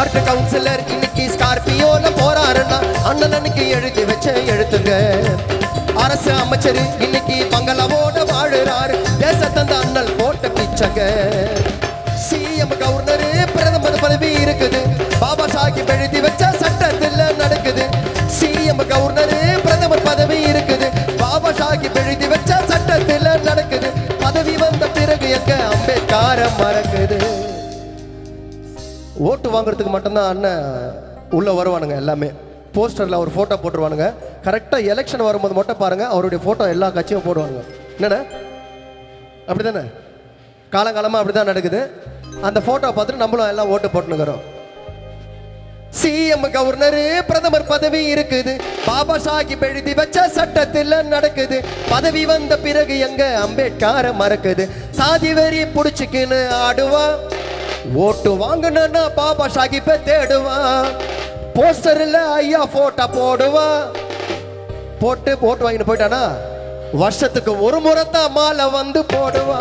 Ward councillor இன்னைக்கு ஸ்கார்பியோல போறாருன்னா அண்ணனுக்கு எழுதி வச்ச எழுத்துங்க. அரசு அமைச்சர் இன்னைக்கு பங்களாவோட வாழுறாரு, தேசத்தந்த அண்ணல் போட்ட பிச்சங்க. சிஎம் கவர்னர் பிரதமர் பதவி இருக்குது, பாபா சாஹிப் எழுதி வச்ச சட்டத்தில் நடக்குது. சிஎம் கவர்னர் பிரதமர் பதவி இருக்குது, பாபா சாஹிப் எழுதி வச்ச சட்டத்தில் நடக்குது. பதவி வந்த பிறகு எங்க அம்பேத்கர மறக்குது. ஓட்டு வாங்குறதுக்கு மட்டும்தான் அண்ணன் உள்ள வருவானுங்க. எல்லாமே போஸ்டர்ல ஒரு போட்டோ போட்டுருவானுங்க. கரெக்டா எலெக்ஷன் வரும்போது மட்டும் பாருங்க அவருடைய போட்டோ எல்லா கட்சியும் போடுவாங்க. என்னண்ணே அப்படிதானே? காலங்காலமா அப்படிதான் நடக்குது. அந்த போட்டோ பார்த்துட்டு நம்மளும் எல்லாம் ஓட்டு போட்டுனுக்கிறோம். சிஎம் கவர்னர் பிரதமர் பதவி இருக்குது, பாபா சாஹிப் எழுதி வச்ச சட்டத்தில் நடக்குது. பதவி வந்த பிறகு எங்க அம்பேத்கர மறக்குது. சாதி வெறி புடிச்சுக்கின்னு ஆடுவா, ஓட்டு வாங்கணும்னா பாபா சாஹிப்பை தேடுவா. போஸ்டர்ல ஐயா போட்டோ போடுவா, போட்டு ஓட்டு வாங்கிட்டு போயிட்டானா வருஷத்துக்கு ஒரு முறை தான் மாலை வந்து போடுவா.